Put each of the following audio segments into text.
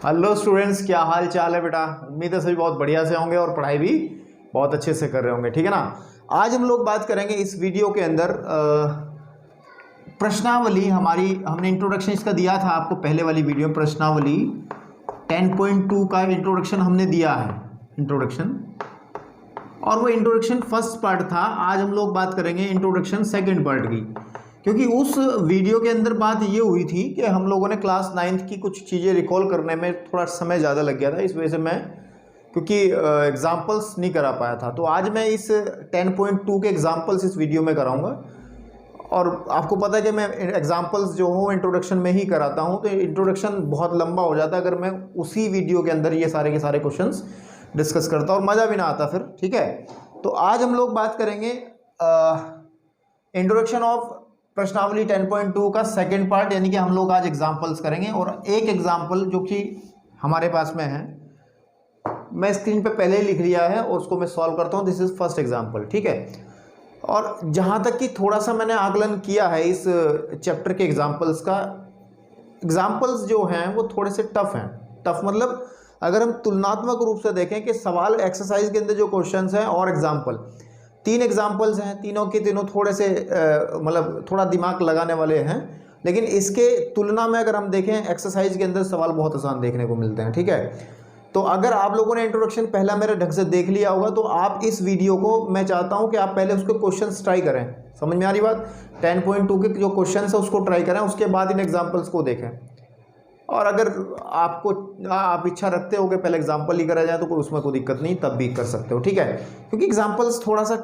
Hello students, क्या हाल चाल है बेटा। उम्मीद है सभी बहुत बढ़िया से होंगे और पढ़ाई भी बहुत अच्छे से कर रहे होंगे, ठीक है ना। आज हम लोग बात करेंगे इस वीडियो के अंदर प्रश्नावली। हमने इंट्रोडक्शन इसका दिया था आपको पहले वाली वीडियो। प्रश्नावली 10.2 का इंट्रोडक्शन हमने दिया है, इंट्रोडक्शन, और वो इंट्रोडक्शन फर्स्ट पार्ट था। आज हम लोग बात करेंगे इंट्रोडक्शन सेकंड पार्ट की, क्योंकि उस वीडियो के अंदर बात ये हुई थी कि हम लोगों ने क्लास 9th की कुछ चीज़ें रिकॉल करने में थोड़ा समय ज़्यादा लग गया था। इस वजह से मैं क्योंकि एग्जाम्पल्स नहीं करा पाया था, तो आज मैं इस 10.2 के एग्जाम्पल्स इस वीडियो में कराऊंगा। और आपको पता है कि मैं एग्जाम्पल्स जो हूँ इंट्रोडक्शन में ही कराता हूँ, तो इंट्रोडक्शन बहुत लंबा हो जाता है अगर मैं उसी वीडियो के अंदर ये सारे के सारे क्वेश्चंस डिस्कस करता और मज़ा भी ना आता फिर, ठीक है। तो आज हम लोग बात करेंगे इंट्रोडक्शन ऑफ प्रश्नावली 10.2 का सेकंड पार्ट, यानी कि हम लोग आज एग्जाम्पल्स करेंगे। और एक एग्जाम्पल जो कि हमारे पास में है, मैं स्क्रीन पे पहले ही लिख लिया है और उसको मैं सॉल्व करता हूँ। दिस इज फर्स्ट एग्जाम्पल, ठीक है। और जहाँ तक कि थोड़ा सा मैंने आकलन किया है इस चैप्टर के एग्जाम्पल्स का, एग्जाम्पल्स जो हैं वो थोड़े से टफ हैं। टफ मतलब अगर हम तुलनात्मक रूप से देखें कि सवाल एक्सरसाइज के अंदर जो क्वेश्चंस हैं और एग्जाम्पल, 3 एग्जाम्पल्स हैं, तीनों के तीनों थोड़े से मतलब थोड़ा दिमाग लगाने वाले हैं। लेकिन इसके तुलना में अगर हम देखें एक्सरसाइज के अंदर सवाल बहुत आसान देखने को मिलते हैं, ठीक है। तो अगर आप लोगों ने इंट्रोडक्शन पहला मेरे ढंग से देख लिया होगा तो आप इस वीडियो को, मैं चाहता हूं कि आप पहले उसके क्वेश्चंस ट्राई करें। समझ में आ रही बात। 10.2 के जो क्वेश्चंस है उसको ट्राई करें, उसके बाद इन एग्जाम्पल्स को देखें। और अगर आप इच्छा रखते हो कि पहले एग्जाम्पल ही करा जाए तो उसमें कोई दिक्कत नहीं, तब भी कर सकते हो, ठीक है। क्योंकि एग्जाम्पल्स थोड़ा सा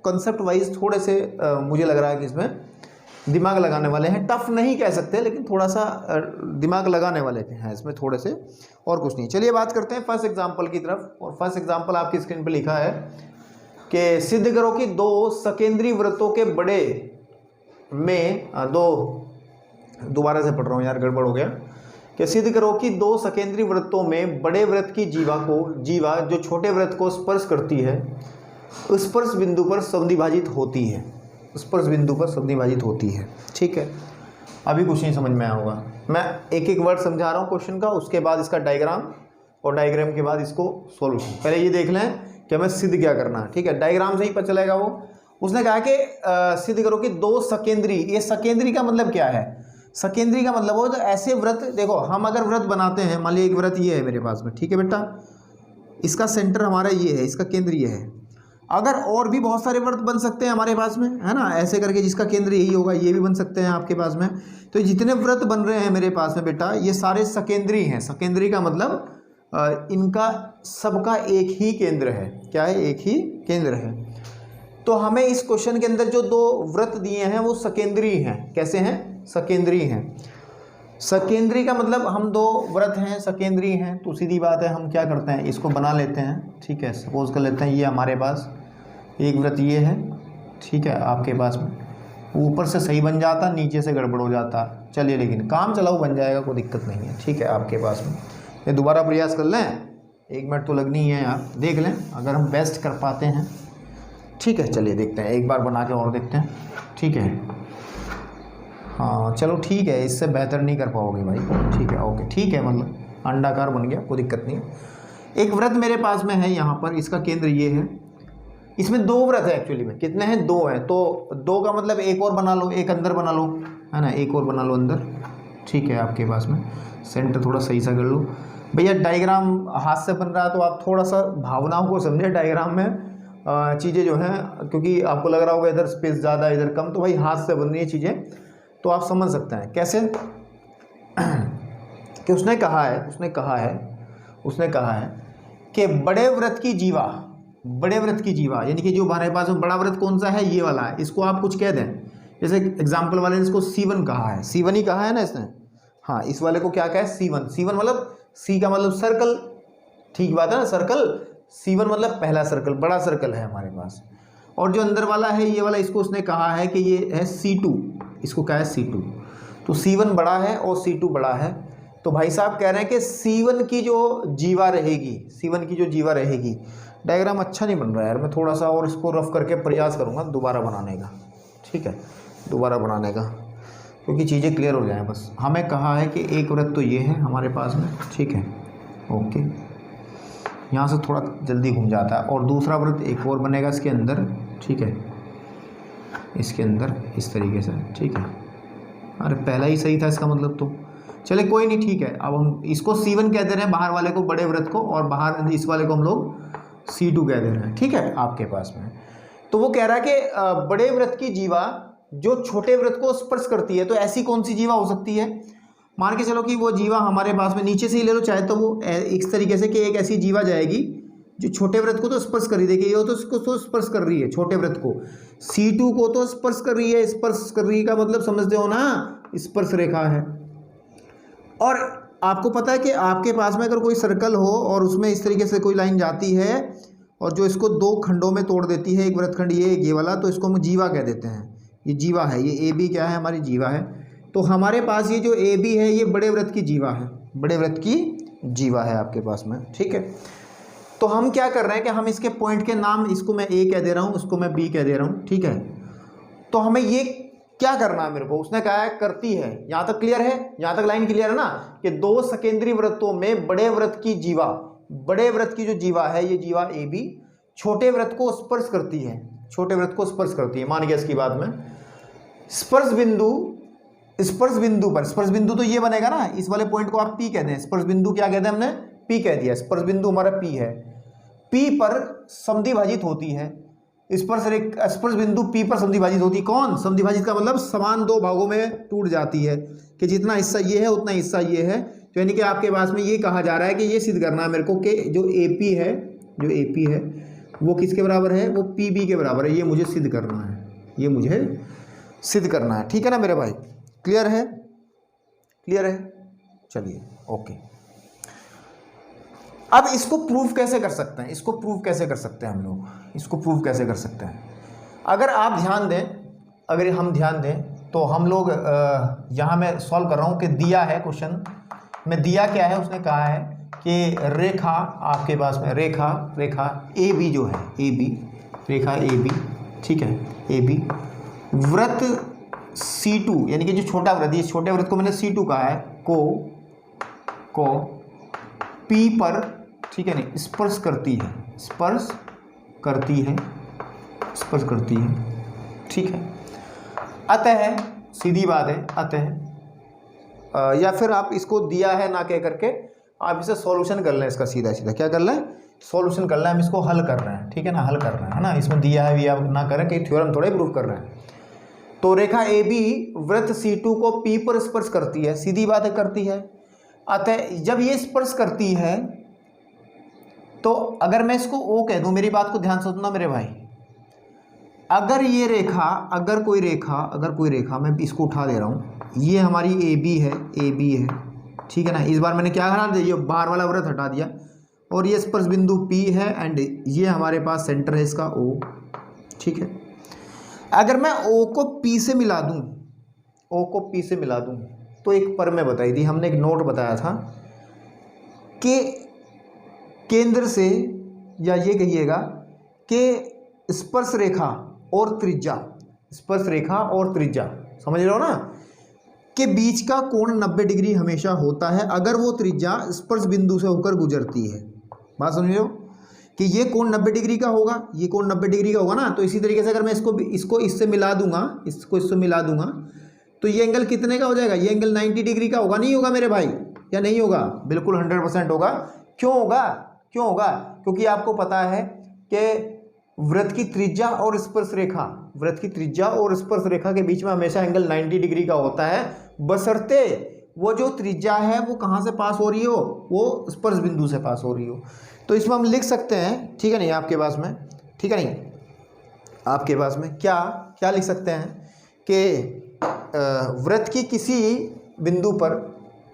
कंसेप्ट वाइज थोड़े से मुझे लग रहा है कि इसमें दिमाग लगाने वाले हैं। टफ नहीं कह सकते, लेकिन थोड़ा सा दिमाग लगाने वाले हैं इसमें थोड़े से, और कुछ नहीं। चलिए बात करते हैं फर्स्ट एग्जाम्पल की तरफ। और फर्स्ट एग्जाम्पल आपकी स्क्रीन पर लिखा है कि सिद्ध करो कि 2 सकेंद्री वृत्तों के बड़े में दोबारा से पढ़ रहा हूँ यार, गड़बड़ हो गया। कि सिद्ध करो कि 2 सकेंद्री वृत्तों में बड़े वृत्त की जीवा जो छोटे वृत्त को स्पर्श करती है, स्पर्श बिंदु पर संधिभाजित होती है। स्पर्श बिंदु पर संधिभाजित होती है, ठीक है। अभी कुछ नहीं समझ में आया होगा, मैं एक एक वर्ड समझा रहा हूँ क्वेश्चन का, उसके बाद इसका डायग्राम, और डायग्राम के बाद इसको सॉल्यूशन। पहले ये देख लें कि हमें सिद्ध क्या करना है, ठीक है। डायग्राम से ही पता चलेगा। वो उसने कहा कि सिद्ध करो कि 2 सकेंद्री, ये सकेंद्री का मतलब क्या है? सकेंद्री का मतलब हो तो ऐसे व्रत, देखो हम अगर व्रत बनाते हैं, मान लीजिए एक व्रत ये है मेरे पास में, ठीक है बेटा, इसका सेंटर हमारा ये है, इसका केंद्र ये है। अगर और भी बहुत सारे व्रत बन सकते हैं हमारे पास में, है ना, ऐसे करके जिसका केंद्र यही होगा, ये भी बन सकते हैं आपके पास में। तो जितने व्रत बन रहे हैं मेरे पास में बेटा, ये सारे सकेंद्री हैं। सकेंद्री का मतलब इनका सबका एक ही केंद्र है। क्या है? एक ही केंद्र है। तो हमें इस क्वेश्चन के अंदर जो 2 व्रत दिए हैं वो सकेंद्री हैं। कैसे हैं? सकेंद्री हैं। सकेंद्री का मतलब हम 2 व्रत हैं, सकेंद्री हैं, तो सीधी बात है हम क्या करते हैं, इसको बना लेते हैं, ठीक है। सपोज कर लेते हैं ये हमारे पास एक व्रत ये है, ठीक है, आपके पास में ऊपर से सही बन जाता, नीचे से गड़बड़ हो जाता। चलिए, लेकिन काम चलाओ बन जाएगा, कोई दिक्कत नहीं है, ठीक है। आपके पास में ये दोबारा प्रयास कर लें, 1 मिनट तो लगनी है यार, देख लें अगर हम बेस्ट कर पाते हैं, ठीक है। चलिए देखते हैं, एक बार बना के और देखते हैं, ठीक है। हाँ चलो ठीक है, इससे बेहतर नहीं कर पाओगे भाई, ठीक है, ओके, ठीक है, मतलब अंडाकार बन गया, कोई दिक्कत नहीं। एक व्रत मेरे पास में है यहाँ पर, इसका केंद्र ये है। इसमें 2 व्रत है एक्चुअली में, कितने हैं? 2 हैं। तो 2 का मतलब एक और बना लो, एक अंदर बना लो, है ना, एक और बना लो अंदर, ठीक है। आपके पास में सेंटर थोड़ा सही सा कर लो भैया। डायग्राम हाथ से बन रहा है तो आप थोड़ा सा भावनाओं को समझे डायग्राम में चीज़ें जो हैं, क्योंकि आपको लग रहा होगा इधर स्पेस ज़्यादा इधर कम, तो भाई हाथ से बन रही है चीज़ें, तो आप समझ सकते हैं कैसे। कि उसने कहा है कि बड़े व्रत की जीवा, यानी कि जो हमारे पास में बड़ा व्रत कौन सा है, ये वाला है। इसको आप कुछ कह दें, जैसे एग्जाम्पल वाले ने इसको C1 कहा है, C1 ही कहा है ना इसने, हाँ, इस वाले को क्या कहा है? C1 मतलब C का मतलब सर्कल, ठीक बात है ना, सर्कल। C1 मतलब पहला सर्कल, बड़ा सर्कल है हमारे पास। और जो अंदर वाला है ये वाला, इसको उसने कहा है कि ये है C2, इसको क्या है? C2। तो C1 बड़ा है और C2 बड़ा है। तो भाई साहब कह रहे हैं कि C1 की जो जीवा रहेगी, डायग्राम अच्छा नहीं बन रहा है यार, मैं थोड़ा सा और इसको रफ करके प्रयास करूँगा दोबारा बनाने का, ठीक है, दोबारा बनाने का। क्योंकि चीज़ें क्लियर हो जाएं। बस हमें कहा है कि एक वृत्त तो ये है हमारे पास में, ठीक है, ओके, यहाँ से थोड़ा जल्दी घूम जाता है, और दूसरा वृत्त एक और बनेगा इसके अंदर, ठीक है, इसके अंदर इस तरीके से, ठीक है। अरे पहला ही सही था इसका मतलब, तो चले कोई नहीं, ठीक है। अब हम इसको C1 कह दे रहे हैं बाहर वाले को, बड़े वृत्त को, और बाहर इस वाले को हम लोग C2 कह दे रहे हैं, ठीक है, आपके पास में। तो वो कह रहा है कि बड़े वृत्त की जीवा जो छोटे वृत्त को स्पर्श करती है, तो ऐसी कौन सी जीवा हो सकती है? मान के चलो कि वो जीवा हमारे पास में, नीचे से ही ले लो चाहे तो, वो इस तरीके से कि एक ऐसी जीवा जाएगी जो छोटे वृत्त को तो स्पर्श कर ही देगी, ये तो इसको तो स्पर्श कर रही है छोटे वृत्त को, C2 को तो स्पर्श कर रही है। स्पर्श कर रही का मतलब समझते हो ना, स्पर्श रेखा है। और आपको पता है कि आपके पास में अगर कोई सर्कल हो और उसमें इस तरीके से कोई लाइन जाती है और जो इसको दो खंडों में तोड़ देती है, एक वृत्तखंड ये वाला, तो इसको हम जीवा कह देते हैं। ये जीवा है, ये AB क्या है, हमारी जीवा है। तो हमारे पास ये जो AB है ये बड़े वृत्त की जीवा है, बड़े वृत्त की जीवा है आपके पास में, ठीक है। तो हम क्या कर रहे हैं कि हम इसके पॉइंट के नाम, इसको मैं A कह दे रहा हूँ, इसको मैं B कह दे रहा हूँ, ठीक है। तो हमें ये क्या करना है मेरे को, उसने कहा है करती है। यहाँ तक क्लियर है, यहाँ तक लाइन क्लियर है ना, कि दो सकेंद्री वृत्तों में बड़े वृत्त की जीवा, बड़े वृत्त की जो जीवा है ये जीवा AB छोटे वृत्त को स्पर्श करती है, छोटे वृत्त को स्पर्श करती है। मान गया इसकी बात में, स्पर्श बिंदु पर, स्पर्श बिंदु तो ये बनेगा ना, इस वाले पॉइंट को आप P कह दें, स्पर्श बिंदु क्या कहते हैं हमने, P कह दिया, स्पर्श बिंदु हमारा P है, P पर समद्विभाजित होती है, स्पर्श बिंदु P पर समद्विभाजित होती है। कौन समद्विभाजित का मतलब समान दो भागों में टूट जाती है, कि जितना हिस्सा ये है उतना हिस्सा ये है। तो यानी कि आपके पास में ये कहा जा रहा है कि ये सिद्ध करना है मेरे को कि जो AP है, जो AP है वो किसके बराबर है, वो PB के बराबर है। ये मुझे सिद्ध करना है, ये मुझे सिद्ध करना है, ठीक है ना मेरे भाई, क्लियर है, क्लियर है, चलिए ओके। अब इसको प्रूफ कैसे कर सकते हैं, इसको प्रूफ कैसे कर सकते हैं हम लोग, इसको प्रूफ कैसे कर सकते हैं? अगर आप ध्यान दें, अगर हम ध्यान दें तो हम लोग यहाँ मैं सॉल्व कर रहा हूँ कि दिया है क्वेश्चन में, दिया क्या है, उसने कहा है कि रेखा आपके पास में, रेखा AB जो है, AB रेखा AB, ठीक है, AB वृत्त C2 यानी कि जो छोटा वृत्त, ये छोटे वृत्त को मैंने C2 कहा है, को P पर, ठीक है नहीं, स्पर्श करती है, स्पर्श करती है, स्पर्श करती है, ठीक है। अतः सीधी बात है, अतः या फिर आप इसको दिया है ना कह करके आप इसे सॉल्यूशन कर लें, इसका सीधा सीधा क्या कर लें, सॉल्यूशन कर लें। हम इसको हल कर रहे हैं, ठीक है ना, हल कर रहे हैं ना, इसमें दिया है भी आप ना करें कि थ्योरम थोड़े प्रूफ कर रहे हैं। तो रेखा AB वृत्त C2 को P पर स्पर्श करती है, सीधी बात है करती है। अतः जब ये स्पर्श करती है तो अगर मैं इसको O कह दूं, मेरी बात को ध्यान से सुनना मेरे भाई, अगर ये रेखा, अगर कोई रेखा मैं इसको उठा दे रहा हूँ, ये हमारी AB है, ठीक है ना। इस बार मैंने क्या हटा दिया, ये बाहर वाला वृत्त हटा दिया, और ये स्पर्श बिंदु P है एंड ये हमारे पास सेंटर है इसका O, ठीक है। अगर मैं O को P से मिला दूं, O को P से मिला दूं, तो एक प्रमेय बताई थी हमने, एक नोट बताया था कि केंद्र से, या ये कहिएगा कि स्पर्श रेखा और त्रिज्या, स्पर्श रेखा और त्रिज्या, समझ रहे हो ना, के बीच का कोण 90 डिग्री हमेशा होता है अगर वो त्रिज्या स्पर्श बिंदु से होकर गुजरती है। बात समझ रहे हो कि ये कोण 90 डिग्री का होगा, ये कोण 90 डिग्री का होगा ना। तो इसी तरीके से अगर मैं इसको इससे मिला दूंगा, इसको इससे मिला दूंगा, तो ये एंगल कितने का हो जाएगा, ये एंगल 90 डिग्री का होगा, नहीं होगा मेरे भाई, या नहीं होगा? बिल्कुल 100% होगा। क्यों होगा? क्योंकि आपको पता है कि वृत्त की त्रिज्या और स्पर्श रेखा, वृत्त की त्रिज्या और स्पर्श रेखा के बीच में हमेशा एंगल 90 डिग्री का होता है, बशर्ते वो जो त्रिज्या है वो कहाँ से पास हो रही हो, वो स्पर्श बिंदु से पास हो रही हो। तो इसमें हम लिख सकते हैं, ठीक है नहीं, आपके पास में, ठीक है नहीं, आपके पास में क्या लिख सकते हैं कि वृत्त की किसी बिंदु पर,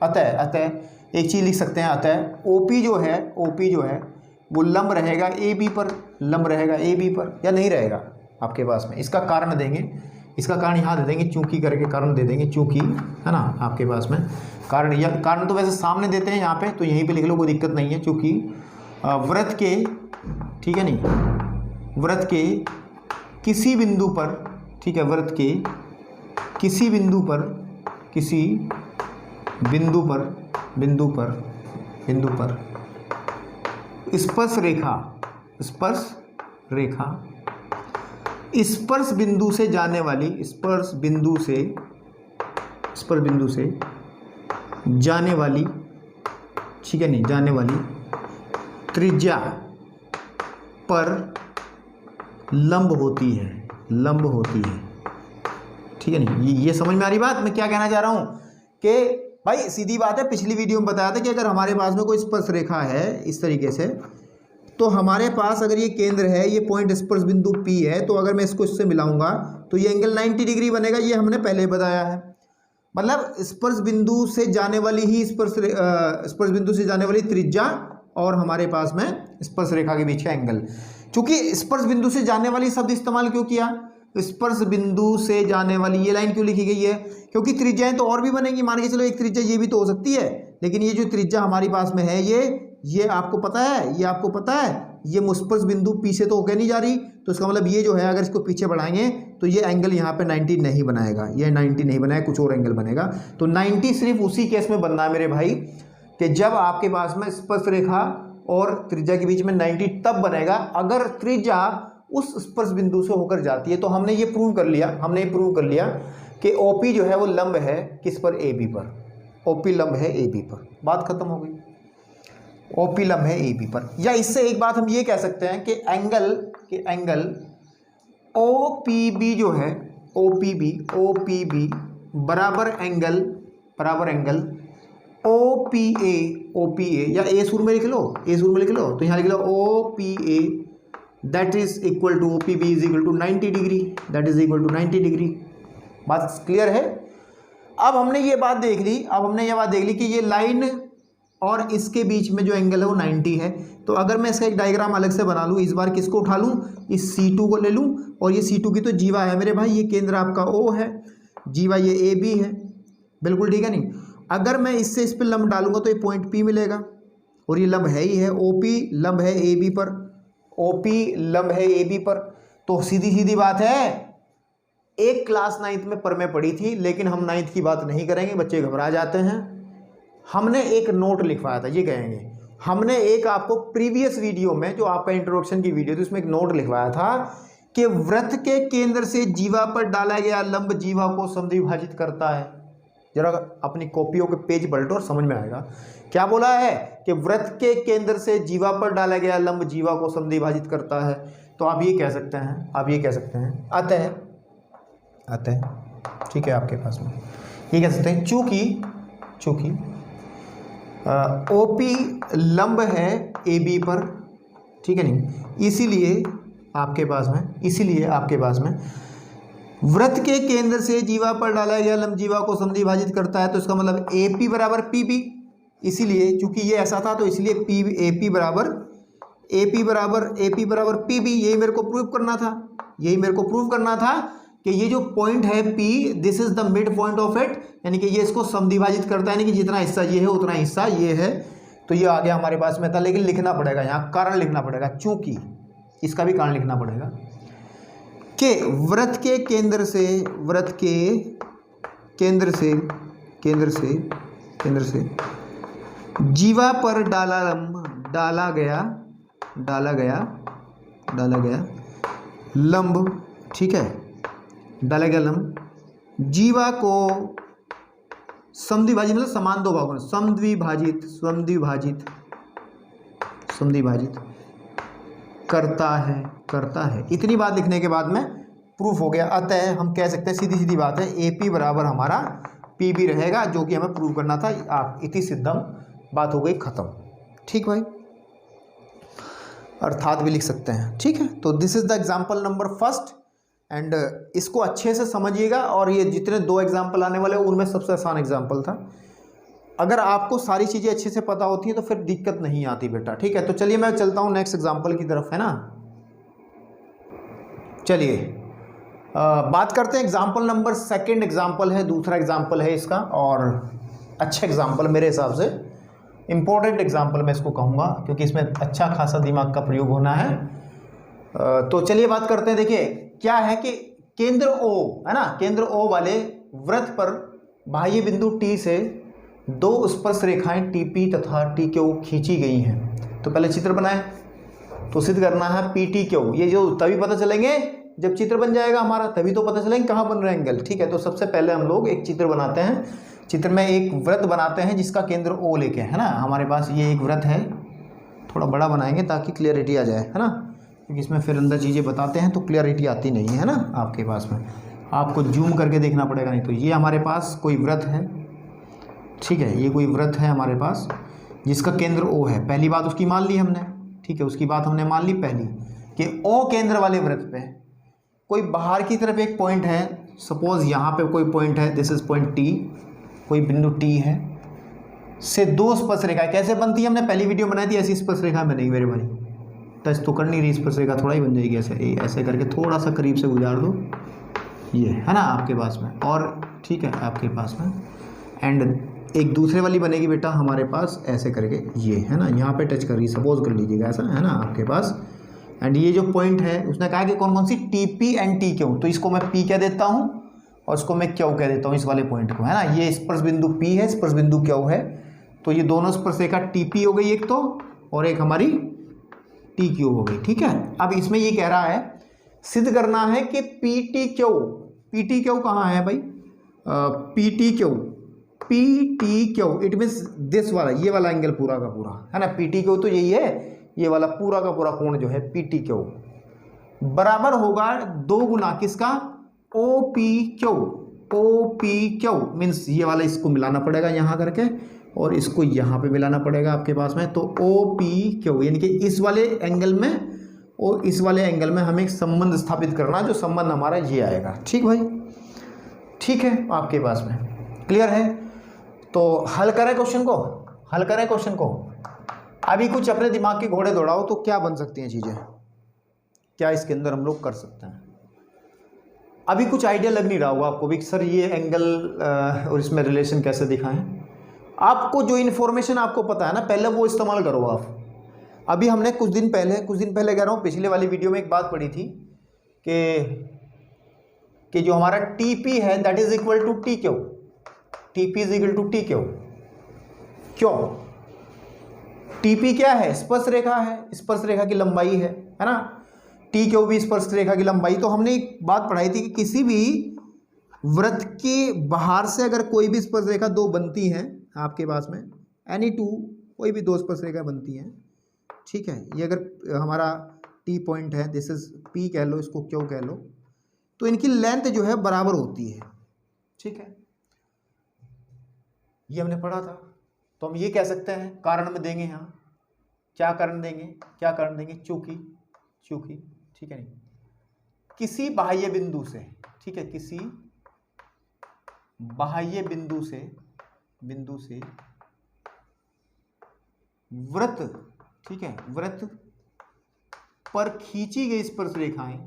अतः एक चीज़ लिख सकते हैं, अतः OP जो है वो लंब रहेगा AB पर, लंब रहेगा AB पर, या नहीं रहेगा आपके पास में। इसका कारण देंगे, इसका कारण यहाँ दे देंगे, चूंकि करके कारण दे देंगे, चूंकि, है ना, आपके पास में कारण, या कारण तो वैसे सामने देते हैं यहाँ पे, तो यहीं पे लिख लो, कोई दिक्कत नहीं है। चूंकि वृत्त के, ठीक है नहीं, वृत्त के किसी बिंदु पर, ठीक है, वृत्त के किसी बिंदु पर किसी बिंदु पर स्पर्श रेखा स्पर्श बिंदु से जाने वाली ठीक है नहीं, जाने वाली त्रिज्या पर लंब होती है, ठीक है नहीं। ये समझ में आ रही बात मैं क्या कहना चाह रहा हूं कि भाई सीधी बात है, पिछली वीडियो में बताया था कि अगर हमारे पास में कोई स्पर्श रेखा है इस तरीके से, तो हमारे पास अगर ये केंद्र है, ये पॉइंट स्पर्श बिंदु P है, तो अगर मैं इसको इससे मिलाऊंगा तो ये एंगल 90 डिग्री बनेगा। ये हमने पहले बताया है। मतलब स्पर्श बिंदु से जाने वाली स्पर्श बिंदु से जाने वाली त्रिज्या और हमारे पास में स्पर्श रेखा के बीच का एंगल। चूंकि स्पर्श बिंदु से जाने वाली शब्द इस्तेमाल क्यों किया, स्पर्श बिंदु से जाने वाली ये लाइन क्यों लिखी गई है, क्योंकि त्रिज्याएं तो और भी बनेंगी। मान के चलो एक त्रिज्या ये भी तो हो सकती है, लेकिन ये जो त्रिज्या हमारी पास में है ये आपको पता है, ये स्पर्श बिंदु P से तो होकर नहीं जा रही, तो इसका मतलब ये जो है अगर इसको पीछे बढ़ाएंगे तो ये एंगल यहाँ पे 90 नहीं बनाएगा, ये 90 नहीं बनाएगा, कुछ और एंगल बनेगा। तो 90 सिर्फ उसी केस में बनना है मेरे भाई कि जब आपके पास में स्पर्श रेखा और त्रिज्या के बीच में 90 तब बनेगा अगर त्रिज्या उस स्पर्श बिंदु से होकर जाती है। तो हमने ये प्रूव कर लिया कि OP जो है वो लंब है किस पर, AB पर। OP लंब है AB पर, बात खत्म हो गई। OP लंब है AB पर। या इससे एक बात हम ये कह सकते हैं कि एंगल OPB जो है, OPB बराबर एंगल OPA या A सुर में लिख लो, तो यहाँ लिख लो OPA that is equal to OPB is equal to 90 degree. बात क्लियर है। अब हमने ये बात देख ली कि ये लाइन और इसके बीच में जो एंगल है वो 90 है। तो अगर मैं इसका एक डायग्राम अलग से बना लूँ, इस बार किसको उठा लूँ, इस C2 को ले लूँ, और ये C2 की तो जीवा है मेरे भाई, ये केंद्र आपका O है, जीवा ये AB है, बिल्कुल ठीक है नहीं। अगर मैं इससे इस पर लंब डालूंगा तो ये पॉइंट P मिलेगा, और ये लंब है ही है, OP लंब है AB पर। तो सीधी बात है, एक क्लास 9th में पर में पढ़ी थी, लेकिन हम 9th की बात नहीं करेंगे, बच्चे घबरा जाते हैं। हमने एक नोट लिखवाया था, ये कहेंगे हमने एक आपको प्रीवियस वीडियो में जो आपका इंट्रोडक्शन की वीडियो थी उसमें एक नोट लिखवाया था कि वृत्त के केंद्र से जीवा पर डाला गया लंब जीवा को समद्विभाजित करता है। जरा अपनी कॉपियों के पेज पलटो और समझ में आएगा क्या बोला है कि वृत्त के केंद्र से जीवा पर डाला गया लंब जीवा को समद्विभाजित करता है। तो आप ये कह सकते हैं अतः ठीक है, आपके पास में ये कह सकते हैं चूंकि OP लंब है AB पर, ठीक है नहीं, इसीलिए आपके पास में वृत्त के केंद्र से जीवा पर डाला गया लंब जीवा को समद्विभाजित करता है। तो इसका मतलब AP बराबर PB, इसीलिए चूंकि ये ऐसा था तो इसलिए AP बराबर PB। यही मेरे को प्रूव करना था कि ये जो पॉइंट है P, this is the mid point of it, यानी कि ये इसको समद्विभाजित करता है, यानी कि जितना हिस्सा ये है उतना हिस्सा ये है। तो ये आगे हमारे पास में था, लेकिन लिखना पड़ेगा, यहाँ कारण लिखना पड़ेगा, चूंकि इसका भी कारण लिखना पड़ेगा कि वृत्त के केंद्र से जीवा पर डाला गया लंब, ठीक है, डाला गया लंब जीवा को समद्विभाजित, मतलब समान दो भागों में समद्विभाजित करता है। इतनी बात लिखने के बाद में प्रूफ हो गया। अतः हम कह सकते हैं सीधी बात है, AP बराबर हमारा PB रहेगा, जो कि हमें प्रूव करना था। आप इति सिद्धम, बात हो गई खत्म। ठीक भाई, अर्थात भी लिख सकते हैं, ठीक है। तो this is the example number first, and इसको अच्छे से समझिएगा। और ये जितने 2 एग्जाम्पल आने वाले उनमें सबसे आसान एग्जाम्पल था। अगर आपको सारी चीज़ें अच्छे से पता होती हैं तो फिर दिक्कत नहीं आती बेटा, ठीक है। तो चलिए मैं चलता हूँ नेक्स्ट एग्जाम्पल की तरफ, है ना। चलिए बात करते हैं एग्जाम्पल नंबर सेकंड। एग्जाम्पल है, दूसरा एग्जाम्पल है इसका, और अच्छा एग्जाम्पल मेरे हिसाब से, इम्पोर्टेंट एग्जाम्पल मैं इसको कहूँगा, क्योंकि इसमें अच्छा खासा दिमाग का प्रयोग होना है। तो चलिए बात करते हैं। देखिए क्या है कि केंद्र O है ना, केंद्र O वाले वृत्त पर बाह्य बिंदु T से दो स्पर्श रेखाएं TP तथा TQ खींची गई हैं। तो पहले चित्र बनाएं, तो सिद्ध करना है PTQ। ये जो तभी पता चलेंगे जब चित्र बन जाएगा हमारा, तभी तो पता चलेंगे कहाँ बन रहा है एंगल। ठीक है, तो सबसे पहले हम लोग एक चित्र बनाते हैं। चित्र में एक वृत्त बनाते हैं जिसका केंद्र O लेके, है ना। हमारे पास ये एक वृत्त है, थोड़ा बड़ा बनाएंगे ताकि क्लियरिटी आ जाए, है ना, क्योंकि इसमें फिर अंदर चीज़ें बताते हैं तो क्लियरिटी आती नहीं है ना आपके पास में, आपको जूम करके देखना पड़ेगा। नहीं तो ये हमारे पास कोई वृत्त है, ठीक है, ये कोई वृत्त है हमारे पास जिसका केंद्र O है। पहली बात उसकी मान ली हमने, ठीक है, उसकी बात हमने मान ली पहली कि O केंद्र वाले वृत्त पे कोई बाहर की तरफ एक पॉइंट है, सपोज यहाँ पे कोई पॉइंट है, दिस इज पॉइंट T, कोई बिंदु T है, से दो स्पर्श रेखा कैसे बनती है हमने पहली वीडियो बनाई थी, ऐसी स्पर्श रेखा बनेगी मेरे भाई। टच तो कर नहीं रही स्पर्श रेखा, थोड़ा ही बन जाएगी ऐसे, ऐसे करके थोड़ा सा करीब से गुजार दो, ये है ना आपके पास में, और ठीक है आपके पास में। एंड एक दूसरे वाली बनेगी बेटा हमारे पास ऐसे करके, ये है ना, यहाँ पे टच कर रही, सपोज कर लीजिएगा ऐसा, है ना आपके पास। एंड ये जो पॉइंट है उसने कहा कि कौन कौन सी TP एंड TQ, तो इसको मैं P कह देता हूँ और इसको मैं Q कह देता हूँ, इस वाले पॉइंट को, है ना। ये स्पर्श बिंदु P है, स्पर्श बिंदु Q है, तो ये दोनों स्पर्श रेखा TP हो गई एक तो, और एक हमारी TQ हो गई। ठीक है, अब इसमें ये कह रहा है सिद्ध करना है कि PTQ कहाँ है भाई, PTQ इट मीन्स दिस वाला, ये वाला एंगल पूरा का पूरा, है ना। PTQ तो यही है, ये वाला पूरा का पूरा कोण जो है PTQ बराबर होगा 2 गुना किसका, OPQ मीन्स ये वाला इसको मिलाना पड़ेगा यहाँ करके, और इसको यहाँ पे मिलाना पड़ेगा आपके पास में, तो OPQ यानी कि इस वाले एंगल में और इस वाले एंगल में हमें एक संबंध स्थापित करना, जो संबंध हमारा ये आएगा। ठीक भाई, ठीक है आपके पास में, क्लियर है। तो हल करें क्वेश्चन को, हल करें क्वेश्चन को। अभी कुछ अपने दिमाग के घोड़े दौड़ाओ तो क्या बन सकती हैं चीज़ें, क्या इसके अंदर हम लोग कर सकते हैं। अभी कुछ आइडिया लग नहीं रहा होगा आपको भी सर ये एंगल और इसमें रिलेशन कैसे दिखाएं। आपको जो इन्फॉर्मेशन आपको पता है ना पहले वो इस्तेमाल करो आप। अभी हमने कुछ दिन पहले कह रहा हूँ, पिछले वाली वीडियो में एक बात पढ़ी थी कि जो हमारा TP है that is equal to TQ, TP is equal to TQ। क्यों? TP क्या है, स्पर्श रेखा है, स्पर्श रेखा की लंबाई है ना। TQ भी स्पर्श रेखा की लंबाई। तो हमने एक बात पढ़ाई थी कि किसी भी वृत्त के बाहर से अगर कोई भी स्पर्श रेखा दो बनती हैं आपके पास में, एनी टू कोई भी दो स्पर्श रेखा बनती हैं, ठीक है, ये अगर हमारा T पॉइंट है, दिस इज P कह लो, इसको Q कह लो, तो इनकी लेंथ जो है बराबर होती है। ठीक है, ये हमने पढ़ा था। तो हम ये कह सकते हैं, कारण में देंगे यहाँ, क्या कारण देंगे, क्या कारण देंगे, चूंकि, ठीक है, नहीं, किसी बाह्य बिंदु से, ठीक है, किसी बाह्य बिंदु से वृत्त, ठीक है, वृत्त पर खींची गई स्पर्श रेखाएं,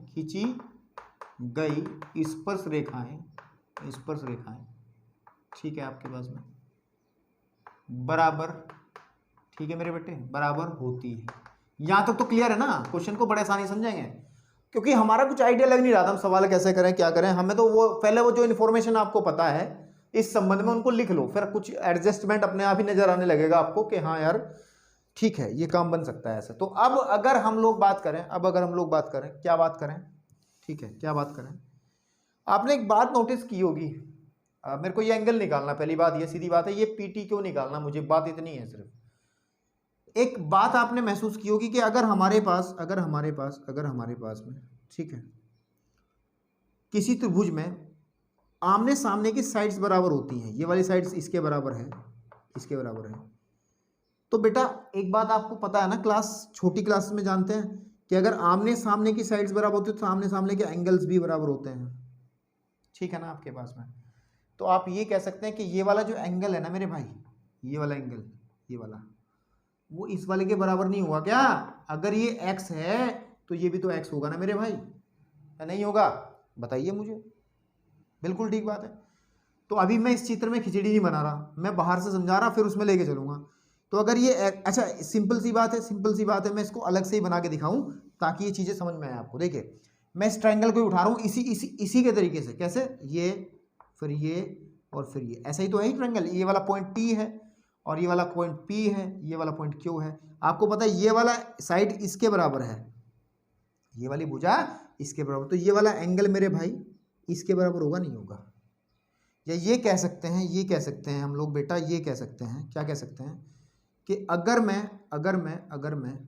ठीक है आपके पास में बराबर, ठीक है मेरे बेटे, बराबर होती है। यहां तक तो क्लियर है ना। क्वेश्चन को बड़े आसानी समझेंगे, क्योंकि हमारा कुछ आइडिया लग नहीं रहा था हम सवाल कैसे करें, क्या करें। हमें तो वो पहले वो जो इन्फॉर्मेशन आपको पता है इस संबंध में उनको लिख लो, फिर कुछ एडजस्टमेंट अपने आप ही नजर आने लगेगा आपको कि हाँ यार ठीक है ये काम बन सकता है ऐसा। तो अब अगर हम लोग बात करें, क्या बात करें, ठीक है, क्या बात करें। आपने एक बात नोटिस की होगी, मेरे को ये एंगल निकालना, पहली बात ये सीधी बात है, ये PTQ निकालना, मुझे बात इतनी है सिर्फ। एक बात आपने महसूस की होगी कि अगर हमारे पास में, ठीक है, किसी त्रिभुज में आमने सामने की साइड्स बराबर होती हैं, ये वाली साइड्स इसके बराबर है, तो बेटा एक बात आपको पता है ना, छोटी क्लास में जानते हैं कि अगर आमने सामने की साइड्स बराबर होती है तो आमने सामने के एंगल्स भी बराबर होते हैं। ठीक है ना आपके पास में। तो आप ये कह सकते हैं कि ये वाला जो एंगल है ना मेरे भाई, ये वाला एंगल, ये वाला, वो इस वाले के बराबर नहीं हुआ क्या? अगर ये x है तो ये भी तो x होगा ना मेरे भाई, या नहीं होगा? बताइए मुझे। बिल्कुल ठीक बात है। तो अभी मैं इस चित्र में खिचड़ी नहीं बना रहा, मैं बाहर से समझा रहा, फिर उसमें लेके चलूंगा। तो अगर ये अच्छा सिंपल सी बात है, मैं इसको अलग से ही बना के दिखाऊं ताकि ये चीज़ें समझ में आए आपको। देखिए मैं इस ट्रायंगल को उठा रहा हूँ इसी के तरीके से, कैसे, ये फिर ये और फिर ये ऐसा ही तो है ही ट्रायंगल। ये वाला पॉइंट टी है और ये वाला पॉइंट पी है, ये वाला पॉइंट क्यू है। आपको पता है ये वाला साइड इसके बराबर है, ये वाली भुजा इसके बराबर, तो ये वाला एंगल मेरे भाई इसके बराबर होगा, नहीं होगा। या ये कह सकते हैं, ये कह सकते हैं हम लोग बेटा, ये कह सकते हैं, क्या कह सकते हैं कि अगर मैं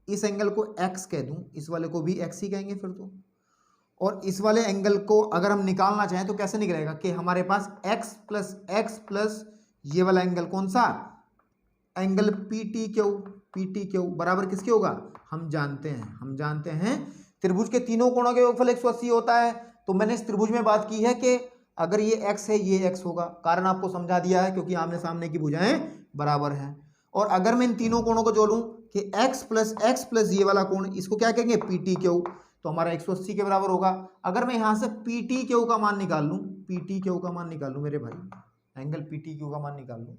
इस एंगल को x कह दूं, इस वाले को भी x ही कहेंगे फिर तो। और इस वाले एंगल को अगर हम निकालना चाहें तो कैसे निकलेगा कि हमारे पास x प्लस ये वाला एंगल कौन सा, एंगल पी क्यू बराबर किसके होगा, हम जानते हैं त्रिभुज के तीनों कोणों के योगफल 180 होता है। तो मैंने इस त्रिभुज में बात की है कि अगर ये x है ये x होगा, कारण आपको समझा दिया है क्योंकि आमने सामने की भुजाएं बराबर हैं। और अगर मैं इन तीनों कोणों को जोड़ूं कि x प्लस ये वाला कोण, इसको क्या कहेंगे पी क्यू, तो हमारा 180 के बराबर होगा। अगर मैं यहां से पी क्यू का मान निकाल लूं, मेरे भाई एंगल पी क्यू का मान निकाल लूं,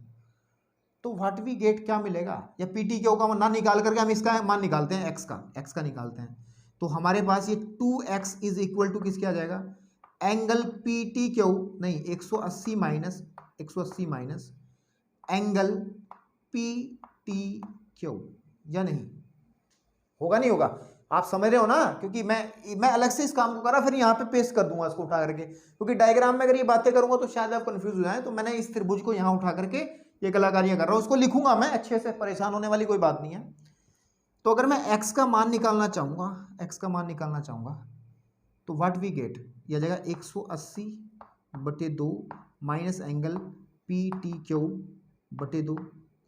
तो व्हाट वी गेट, क्या मिलेगा, या पी क्यू का मान ना निकाल करके हम इसका मान निकालते हैं, x का निकालते हैं। तो हमारे पास ये 2x इज इक्वल टू किसके आ जाएगा, एंगल पी क्यू नहीं 180 माइनस एंगल पी क्यू, या नहीं होगा, नहीं होगा। आप समझ रहे हो ना, क्योंकि मैं अलग से इस काम को करा फिर यहाँ पे पेस्ट कर दूंगा इसको उठा करके, क्योंकि डायग्राम में अगर ये बातें करूंगा तो शायद आप कंफ्यूज हो जाए। तो मैंने इस त्रिभुज को यहाँ उठा करके ये कलाकारियां कर रहा हूँ, उसको लिखूंगा मैं अच्छे से, परेशान होने वाली कोई बात नहीं है। तो अगर मैं x का मान निकालना चाहूंगा तो व्हाट वी गेट, यह जाएगा 180/2 माइनस एंगल पी क्यू बटे 2,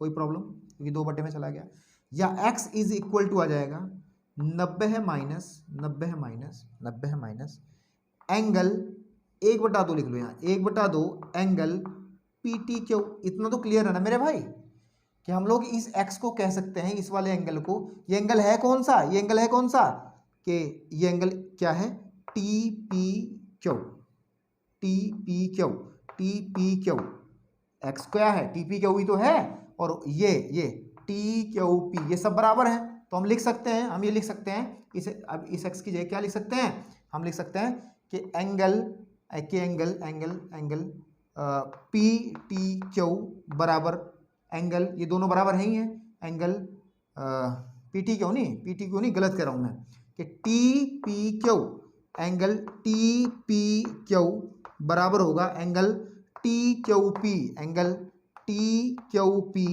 कोई प्रॉब्लम क्योंकि 2 बटे में चला गया। या x इज इक्वल टू आ जाएगा 90 है माइनस एंगल 1/2 लिख लो यहाँ, 1/2 एंगल पी क्यू। इतना तो क्लियर है ना मेरे भाई कि हम लोग इस x को कह सकते हैं, इस वाले एंगल को, ये एंगल है कौन सा, कि ये एंगल क्या है, टी पी क्यू। x क्या है, टी पी क्यू ही तो है, और ये टी क्यू पी, ये सब बराबर है। तो हम लिख सकते हैं, हम ये लिख सकते हैं इसे, अब इस x की जगह क्या लिख सकते हैं, हम लिख सकते हैं कि एंगल पी क्यू बराबर एंगल, ये दोनों बराबर है ही हैं, एंगल पी क्यू नहीं, गलत कह रहा हूं मैं, कि T P Q, angle T P Q बराबर होगा angle T Q P,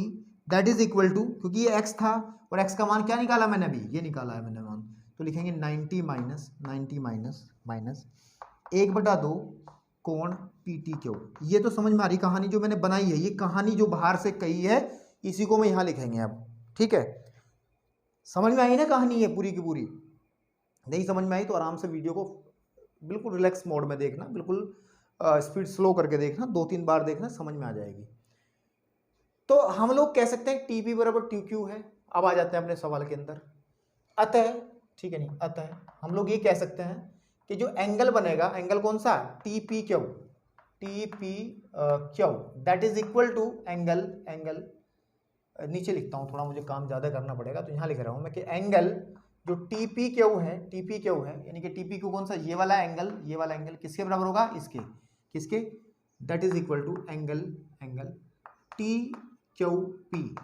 that is equal to, क्योंकि ये x था और x का मान क्या निकाला मैंने अभी, ये निकाला है मैंने मान, तो लिखेंगे 90 माइनस 1/2 कोण पी क्यू। ये तो समझ में आ रही कहानी जो मैंने बनाई है, ये कहानी जो बाहर से कही है इसी को मैं यहाँ लिखेंगे अब, ठीक है। समझ में आई ना कहानी ये पूरी की पूरी, नहीं समझ में आई तो आराम से वीडियो को बिल्कुल रिलैक्स मोड में देखना, बिल्कुल स्पीड स्लो करके देखना, 2-3 बार देखना, समझ में आ जाएगी। तो हम लोग कह सकते हैं टी पी बराबर टी क्यू है। अब आ जाते हैं अपने सवाल के अंदर, अतः ठीक है, नहीं अतः हम लोग ये कह सकते हैं कि जो एंगल बनेगा, एंगल कौन सा, T P Q, that is equal to angle नीचे लिखता हूँ, थोड़ा मुझे काम ज़्यादा करना पड़ेगा तो यहाँ लिख रहा हूँ मैं कि एंगल जो टी पी क्यू है, यानी कि टी पी क्यू कौन सा, ये वाला एंगल किसके बराबर होगा, किसके, that is equal to angle T Q P,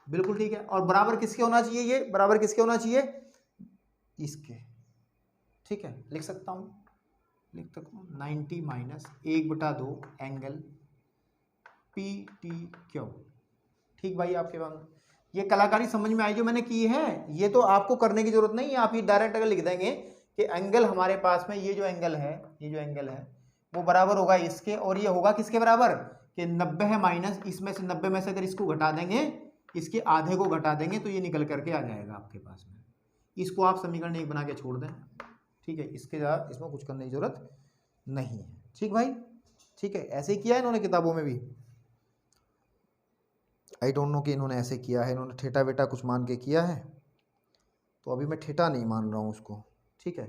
बिल्कुल ठीक है। और बराबर किसके होना चाहिए, ये बराबर किसके होना चाहिए, इसके, ठीक है, लिख सकता हूँ 90 माइनस 1/2 एंगल पी क्यू। ठीक भाई, आपके पास ये कलाकारी समझ में आई जो मैंने की है, ये तो आपको करने की जरूरत नहीं है, आप ये डायरेक्ट अगर लिख देंगे कि एंगल हमारे पास में ये जो एंगल है वो बराबर होगा इसके, और ये होगा किसके बराबर, कि 90 है माइनस, इसमें से 90 में से अगर इसको घटा देंगे, इसके आधे को घटा देंगे तो ये निकल करके आ जाएगा आपके पास में। इसको आप समीकरण 1 बना के छोड़ दें, ठीक है, इसके ज़्यादा इसमें कुछ करने की जरूरत नहीं है। ठीक भाई, ठीक है, ऐसे ही किया है इन्होंने किताबों में भी, आई डोंट नो कि इन्होंने ऐसे किया है, इन्होंने थीटा वेटा कुछ मान के किया है, तो अभी मैं थीटा नहीं मान रहा हूँ उसको, ठीक है,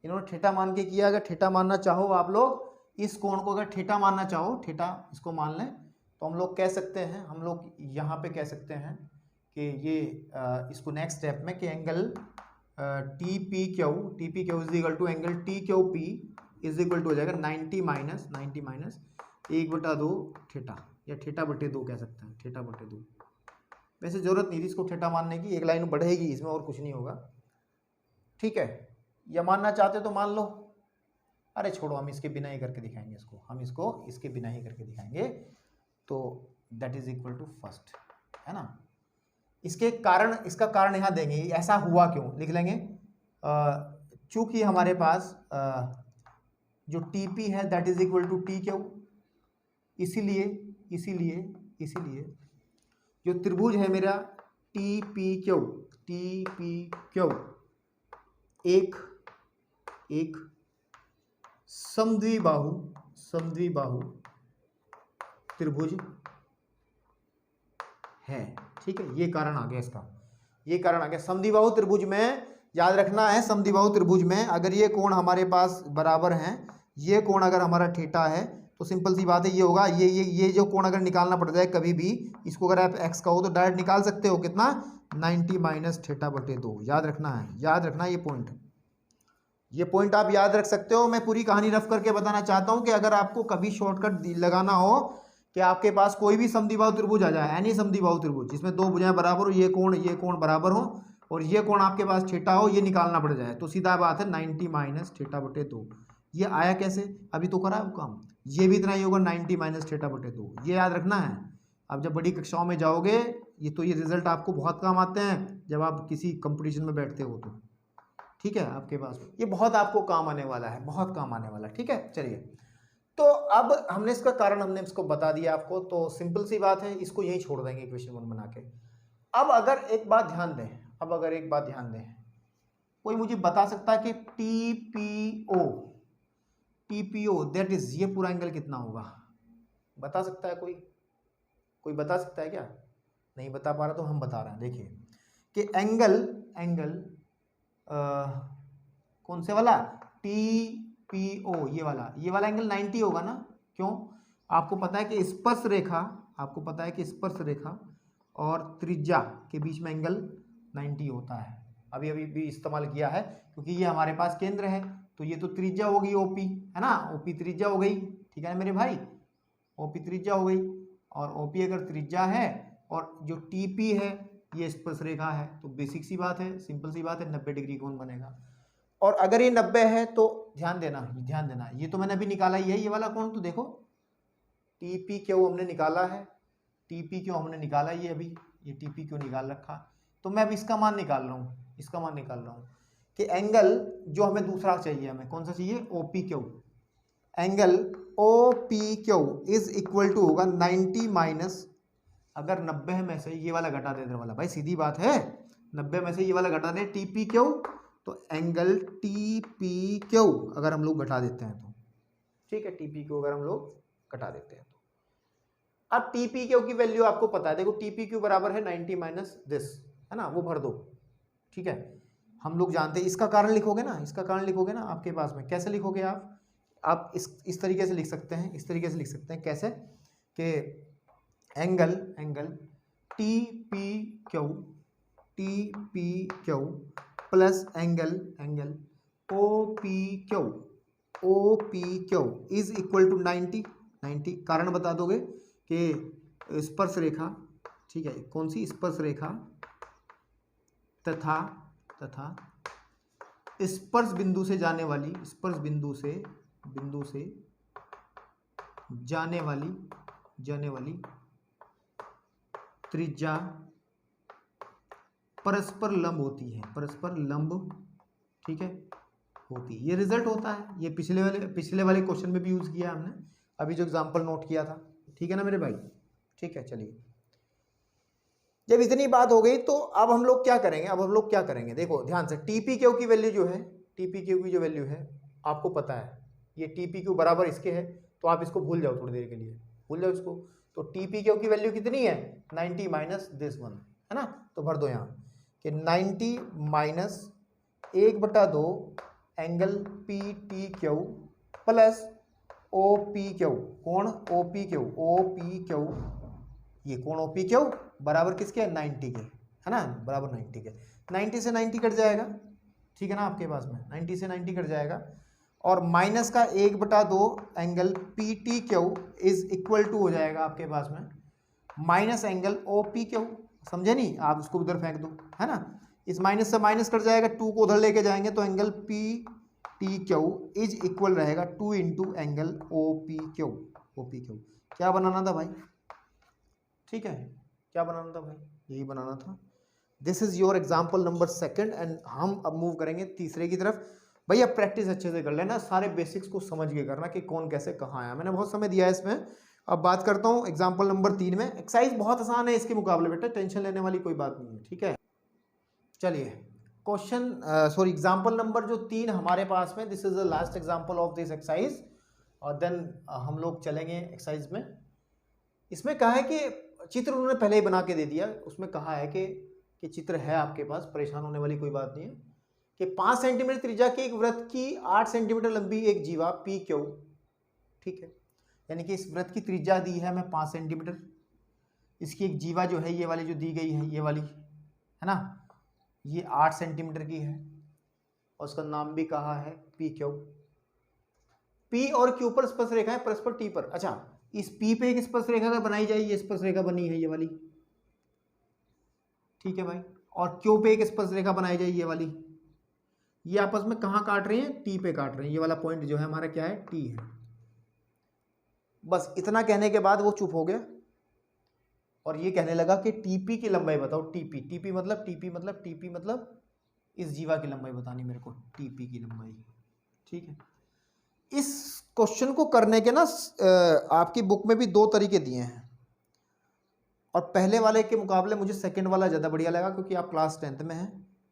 इन्होंने थीटा मान के किया। अगर थीटा मानना चाहो आप लोग, इस कोण को अगर थीटा मानना चाहो, थीटा इसको मान लें, तो हम लोग कह सकते हैं, हम लोग यहाँ पे कह सकते हैं कि ये इसको नेक्स्ट स्टेप में कि angle T P Q is equal to angle T Q P is equal to हो जाएगा 90 माइनस 1/2 थीटा, या थीटा बटे 2 कह सकते हैं, थीटा बटे 2। वैसे ज़रूरत नहीं थी इसको थीटा मानने की, एक लाइन बढ़ेगी इसमें और कुछ नहीं होगा, ठीक है। या मानना चाहते तो मान लो, अरे छोड़ो, हम इसके बिना ही करके दिखाएंगे इसको, हम इसको इसके बिना ही करके दिखाएंगे। तो that is equal to first, है ना। इसके कारण, इसका कारण यहाँ देंगे, ऐसा हुआ क्यों लिख लेंगे। चूंकि हमारे पास जो TP है that is equal to TQ, इसीलिए इसीलिए इसीलिए जो त्रिभुज है मेरा TPQ, एक समद्विबाहु त्रिभुज है, ठीक है। ये कारण आ गया इसका, ये कारण आ गया। समद्विबाहु त्रिभुज में याद रखना है, समद्विबाहु त्रिभुज में अगर ये कोण हमारे पास बराबर हैं, ये कोण अगर हमारा थीटा है तो सिंपल सी बात है ये होगा, ये जो कोण अगर निकालना पड़ जाए कभी भी, इसको अगर आप x कहो तो डायरेक्ट निकाल सकते हो, कितना 90 माइनस थीटा बटे 2। याद रखना है, याद रखना ये पॉइंट आप याद रख सकते हो। मैं पूरी कहानी रफ करके बताना चाहता हूं कि अगर आपको कभी शॉर्टकट लगाना हो कि आपके पास कोई भी समद्विबाहु त्रिभुज आ जाए, एनी समद्विबाहु त्रिभुज जिसमें दो भुजाएं बराबर हो, ये कोण बराबर हो और ये कोण आपके पास थीटा हो, ये निकालना पड़ जाए, तो सीधा बात है 90 माइनस थीटा बटे 2। ये आया कैसे, अभी तो करा है वो काम। ये भी इतना ही होगा 90 माइनस थीटा बटे 2, ये याद रखना है। अब जब बड़ी कक्षाओं में जाओगे ये रिजल्ट आपको बहुत काम आते हैं जब आप किसी कंपटीशन में बैठते हो तो, ठीक है। आपके पास ये बहुत आपको काम आने वाला है, बहुत काम आने वाला है, ठीक है। चलिए, तो अब हमने इसका कारण हमने इसको बता दिया आपको, तो सिंपल सी बात है, इसको यहीं छोड़ देंगे इक्वेशन 1 बना के। अब अगर एक बात ध्यान दें, कोई मुझे बता सकता है कि TPO दैट इज, ये पूरा एंगल कितना होगा, बता सकता है कोई बता सकता है क्या? नहीं बता पा रहा तो हम बता रहे हैं। देखिए कि एंगल कौन से वाला, TPO, ये वाला एंगल 90 होगा ना। क्यों? आपको पता है कि स्पर्श रेखा और त्रिज्या के बीच में एंगल 90 होता है। अभी भी इस्तेमाल किया है क्योंकि ये हमारे पास केंद्र है, तो ये तो त्रिज्या होगी OP, है ना। OP त्रिज्या हो गई, ठीक है ना मेरे भाई, OP त्रिज्या हो गई। और OP अगर त्रिज्या है और जो TP है ये स्पर्श रेखा है, तो बेसिक सी बात है, सिंपल सी बात है, 90 डिग्री कोण बनेगा। और अगर ये 90 है तो ध्यान देना, ये तो मैंने अभी निकाला ही है, ये वाला कोण तो देखो, TPQ हमने निकाला है, ये अभी ये TPQ निकाल रखा। तो मैं अब इसका मान निकाल रहा हूँ, कि एंगल जो हमें दूसरा चाहिए, हमें कौन सा चाहिए, OPQ। Angle OPQ is equal to होगा 90 माइनस, अगर 90 में से ये वाला घटा दे वाला, भाई सीधी बात है, 90 में से ये वाला घटा दे TPQ, तो एंगल TPQ अगर हम लोग घटा देते हैं तो, ठीक है, TPQ अगर हम लोग घटा देते हैं तो, अब TPQ की वैल्यू आपको पता है, देखो TPQ बराबर है 90 माइनस दिस, है ना, वो भर दो, ठीक है। हम लोग जानते हैं, इसका कारण लिखोगे ना, आपके पास में कैसे लिखोगे आप इस तरीके से लिख सकते हैं, कैसे कि angle TPQ plus angle OPQ is equal to 90। कारण बता दोगे कि स्पर्श रेखा, ठीक है, कौन सी स्पर्श रेखा तथा स्पर्श बिंदु से जाने वाली, जाने वाली त्रिज्या परस्पर लंब होती है, ठीक है, होती है। ये रिजल्ट होता है, ये पिछले वाले क्वेश्चन में भी यूज किया हमने, अभी जो एग्जांपल नोट किया था, ठीक है ना मेरे भाई, ठीक है। चलिए, जब इतनी बात हो गई तो अब हम लोग क्या करेंगे, देखो ध्यान से, TPQ की वैल्यू जो है, आपको पता है ये TPQ बराबर इसके है, तो आप इसको भूल जाओ, थोड़ी देर के लिए भूल जाओ इसको। तो TPQ की वैल्यू कितनी है, 90 माइनस दिस वन, है ना, तो भर दो यहाँ कि 90 minus 1/2 angle PTQ plus OPQ, कोण OPQ, ये कोण OPQ बराबर किसके, 90 के, है ना, बराबर 90 के। 90 से 90 कट जाएगा, ठीक है ना, आपके पास में 90 से 90 कट जाएगा। और माइनस का 1/2 angle P T Q is equal to हो जाएगा आपके पास में minus angle O P Q. समझे नहीं, आप उसको उधर फेंक दो, है ना, इस माइनस से माइनस कट जाएगा, 2 को उधर लेके जाएंगे तो angle P T Q is equal रहेगा 2 into angle O P Q. O P Q क्या बनाना था भाई? ठीक है, क्या बनाना था भाई? यही बनाना था। This is your example number 2 and हम अब मूव करेंगे तीसरे की तरफ। भैया प्रैक्टिस अच्छे से कर लेना, सारे बेसिक्स को समझ के करना कि कौन कैसे कहाँ आया। मैंने बहुत समय दिया है इसमें। अब बात करता हूँ एग्जाम्पल नंबर 3 में। एक्सरसाइज बहुत आसान है इसके मुकाबले बेटा, टेंशन लेने वाली कोई बात नहीं है, ठीक है। चलिए क्वेश्चन सॉरी एग्जाम्पल नंबर जो 3 हमारे पास में, this is the last example of this exercise और देन हम लोग चलेंगे एक्सरसाइज में। इसमें कहा है कि चित्र उन्होंने पहले ही बना के दे दिया। उसमें कहा है कि चित्र है आपके पास, परेशान होने वाली कोई बात नहीं है। कि 5 सेंटीमीटर त्रिज्या के एक वृत्त की 8 सेंटीमीटर लंबी एक जीवा पी क्यू, ठीक है, यानी कि इस वृत्त की त्रिज्या दी है हमें 5 सेंटीमीटर। इसकी एक जीवा जो है ये वाली जो दी गई है, ये वाली है ना, ये 8 सेंटीमीटर की है और उसका नाम भी कहा है पी क्यू। पी और क्यू पर स्पर्श रेखा है परस्पर टी पर। अच्छा, इस पी पे एक स्पर्श रेखा अगर बनाई जाए, ये स्पर्श रेखा बनी है ये वाली, ठीक है भाई, और क्यू पे एक स्पर्श रेखा बनाई जाए ये वाली, ये आपस में कहाँ काट रही हैं? टी पे काट रहे हैं। ये वाला पॉइंट जो है हमारा क्या है? टी है। बस इतना कहने के बाद वो चुप हो गया और ये कहने लगा कि टीपी की लंबाई बताओ। टीपी, टीपी मतलब टीपी मतलब टीपी मतलब इस जीवा की लंबाई बतानी मेरे को, टीपी की लंबाई, ठीक है। इस क्वेश्चन को करने के ना आपकी बुक में भी 2 तरीके दिए हैं और पहले वाले के मुकाबले मुझे सेकंड वाला ज़्यादा बढ़िया लगा क्योंकि आप क्लास 10th में हैं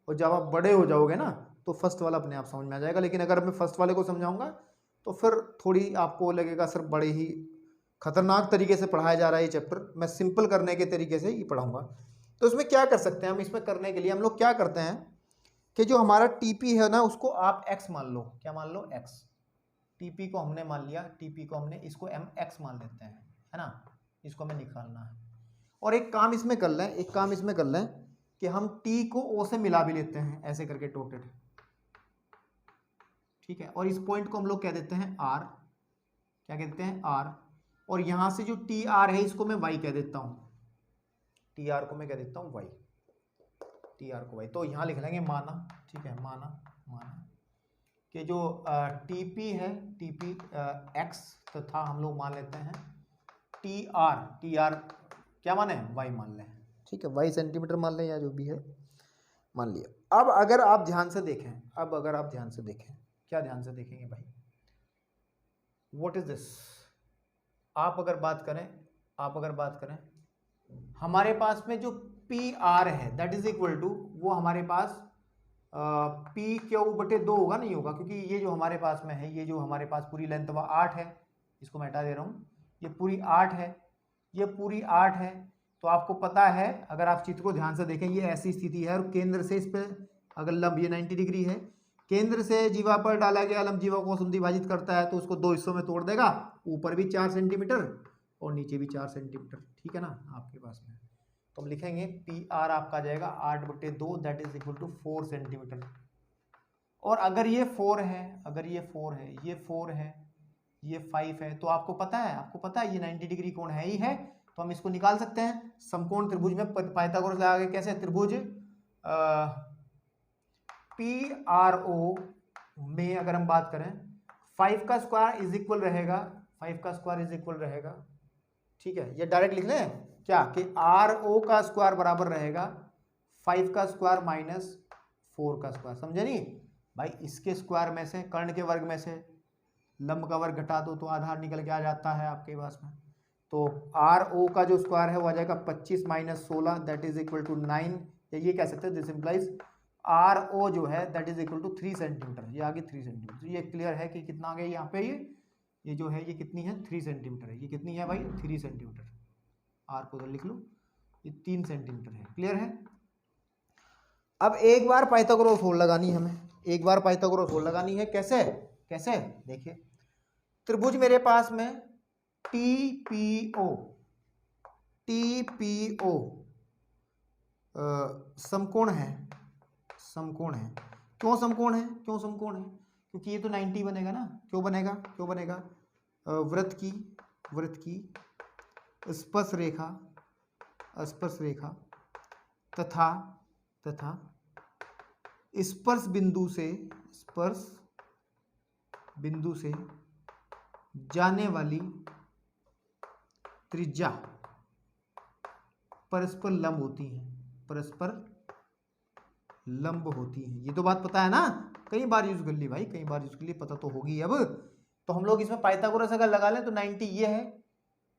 और जब आप बड़े हो जाओगे ना तो फर्स्ट वाला अपने आप समझ में आ जाएगा। लेकिन अगर मैं फर्स्ट वाले को समझाऊंगा तो फिर थोड़ी आपको लगेगा सर बड़े ही खतरनाक तरीके से पढ़ाया जा रहा है ये चैप्टर। मैं सिंपल करने के तरीके से ही पढ़ाऊंगा। तो इसमें क्या कर सकते हैं हम? इसमें करने के लिए हम लोग क्या करते हैं कि जो हमारा टीपी है ना उसको आप एक्स मान लो। क्या मान लो? एक्स। टीपी को हमने मान लिया, टीपी को हमने इसको एम एक्स मान लेते हैं, है ना, इसको हमें निकालना है। और एक काम इसमें कर लें, एक काम इसमें कर लें कि हम टी को ओ से मिला भी लेते हैं ऐसे करके टोटेड, ठीक है। और इस पॉइंट को हम लोग कह देते हैं आर। क्या कहते हैं? आर। और यहां से जो टी आर है इसको मैं वाई कह देता हूं। टी आर को मैं कह देता हूं वाई, टी आर को वाई। तो यहां लिख लेंगे माना, ठीक है, माना माना कि जो टीपी है, टीपी एक्स तथा हम लोग मान लेते हैं टी आर क्या माने? वाई मान लें, ठीक है, वाई सेंटीमीटर मान लें या जो भी है मान लिया। अब अगर आप ध्यान से देखें, अब अगर आप ध्यान से देखें, क्या ध्यान से देखेंगे भाई? What is this? आप अगर बात करें हमारे पास में जो पी आर है दैट इज इक्वल टू, वो हमारे पास पी क्यू बटे 2 होगा, नहीं होगा, क्योंकि ये जो हमारे पास में है, ये जो हमारे पास पूरी लेंथ 8 है, इसको मैं हटा दे रहा हूँ, ये पूरी 8 है, ये पूरी 8 है। तो आपको पता है अगर आप चित्र को ध्यान से देखें, ये ऐसी स्थिति है और केंद्र से इस पर अगर लंब ये 90 डिग्री है, केंद्र से जीवा पर डाला गया लंब जीवा को विभाजित करता है तो उसको 2 हिस्सों में तोड़ देगा, ऊपर भी 4 सेंटीमीटर और नीचे भी 4 सेंटीमीटर, ठीक है ना आपके पास में। तो हम लिखेंगे पी आर आपका आ जाएगा 8/2 that is equal to 4 centimetre. और अगर ये 4 है, अगर ये 4 है, ये 4 है, ये 5 है, तो आपको पता है ये 90 डिग्री कोण है ही है, तो हम इसको निकाल सकते हैं। समकोण त्रिभुज में पाइथागोरस लगा के कैसे? त्रिभुज पी आर ओ में अगर हम बात करें 5 का स्क्वायर इज इक्वल रहेगा, 5 का स्क्वायर इज इक्वल रहेगा, ठीक है, ये डायरेक्ट लिख लें क्या कि आर ओ का स्क्वायर बराबर रहेगा 5 का स्क्वायर माइनस 4 का स्क्वायर। समझे नहीं भाई? इसके स्क्वायर में से, कर्ण के वर्ग में से लंब का वर्ग घटा दो तो आधार निकल के आ जाता है आपके पास में। तो आर ओ का जो स्क्वायर है वो आ जाएगा 25 minus 16 that is equal to 9, या ये कह सकते हैं दिस इंप्लाइज आर ओ जो है that is equal to 3 centimetre. ये आगे 3 सेंटीमीटर, ये क्लियर है कि कितना आ गया यहाँ पे? ये जो है ये कितनी है? 3 सेंटीमीटर है। ये कितनी है भाई? 3 सेंटीमीटर। आर को उधर लिख लो, ये 3 सेंटीमीटर है। क्लियर है? अब एक बार पाइथागोरस होल लगानी है हमें, एक बार पाइथागोरस होल लगानी है। कैसे? कैसे? देखिए त्रिभुज मेरे पास में टीपीओ, टीपीओ समकोण है, समकोण है। क्यों समकोण है? क्यों समकोण है? क्योंकि ये तो 90 बनेगा ना। क्यों बनेगा? वृत्त की स्पर्श रेखा तथा स्पर्श बिंदु से जाने वाली त्रिज्या परस्पर लंब होती है। ये तो बात पता है ना, कई बार यूज कर ली भाई, कई बार यूज कर ली, पता तो होगी। अब तो हम लोग इसमें पाइथागोरस अगर लगा लें तो 90 ये है,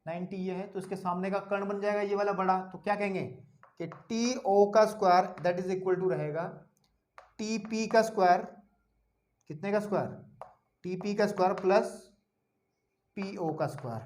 90 ये है, तो इसके सामने का कर्ण बन जाएगा ये वाला बड़ा। तो क्या कहेंगे कि टी ओ का square that is equal to रहेगा टी पी का स्क्वायर, कितने का स्क्वायर? टी पी का स्क्वायर प्लस पी ओ का स्क्वायर।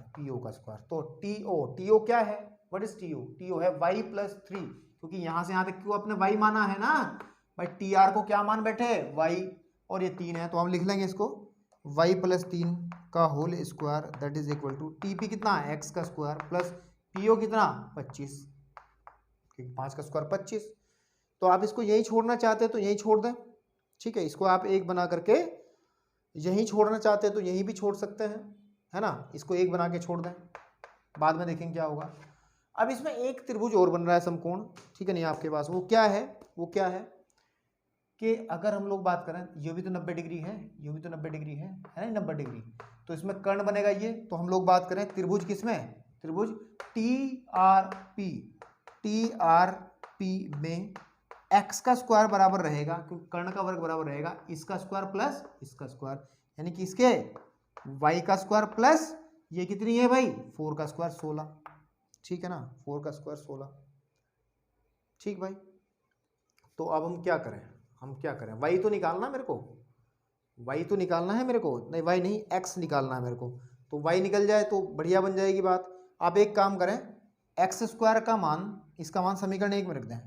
तो टी ओ क्या है? व्हाट इज टी ओ है y प्लस 3, क्योंकि यहां से यहां तक क्यों आपने y माना है ना भाई, टी आर को क्या मान बैठे? y, और ये 3 है, तो हम लिख लेंगे इसको y प्लस 3 का whole square that is equal to T P कितना है? x का स्क्वायर प्लस पी ओ कितना? 25, क्योंकि 5 का स्क्वायर 25। तो आप इसको यही छोड़ना चाहते हैं तो यही छोड़ दें, ठीक है। इसको आप एक बना करके यही छोड़ना चाहते हैं तो यही भी छोड़ सकते हैं, है ना। इसको एक बना के छोड़ दें, बाद में देखेंगे क्या होगा। अब इसमें एक त्रिभुज और बन रहा है समकोण, ठीक है नहीं आपके पास। वो क्या है कि अगर हम लोग बात करें, ये भी तो 90 डिग्री है, ये भी तो 90 डिग्री है ना, 90 डिग्री। तो इसमें कर्ण बनेगा ये। तो हम लोग बात करें त्रिभुज किसमें? त्रिभुज टी आर पी में x का स्क्वायर बराबर रहेगा, क्योंकि कर्ण का वर्ग बराबर रहेगा इसका स्क्वायर प्लस इसका स्क्वायर, यानी कि इसके y का स्क्वायर प्लस ये कितनी है भाई? 4 का स्क्वायर 16, ठीक है ना, 4 का स्क्वायर 16, ठीक भाई। तो अब हम क्या करें? y तो निकालना है मेरे को, नहीं y नहीं, x निकालना है मेरे को। तो y निकल जाए तो बढ़िया बन जाएगी बात। आप एक काम करें, एक्स स्क्वायर का मान, इसका मान समीकरण 1 में रख दें,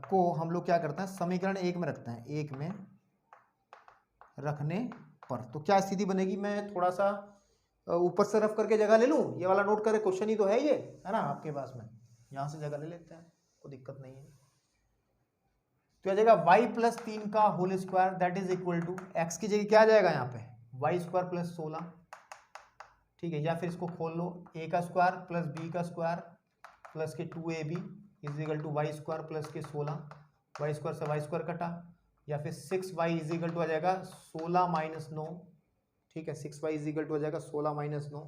को हम लोग क्या करते हैं, समीकरण 1 में रखते हैं। 1 में रखने पर तो क्या स्थिति बनेगी? मैं थोड़ा सा ऊपर से रफ करके जगह ले लूँ, ये वाला नोट करें, क्वेश्चन ही तो है ये, है ना आपके पास में, यहाँ से जगह ले लेते हैं, कोई दिक्कत नहीं है। तो आ जाएगा y प्लस 3 का whole square that is equal to x की जगह क्या आ जाएगा यहाँ पे? y स्क्वायर प्लस 16, ठीक है। या फिर इसको खोल लो, a का स्क्वायर प्लस b का स्क्वायर प्लस के 2ab is equal to y square plus के 16, y स्क्वायर से y स्क्वायर कटा, या फिर 6y इज इक्वल टू आ जाएगा 16 माइनस 9, ठीक है। 6y इज इक्वल टू आ जाएगा 16 माइनस 9,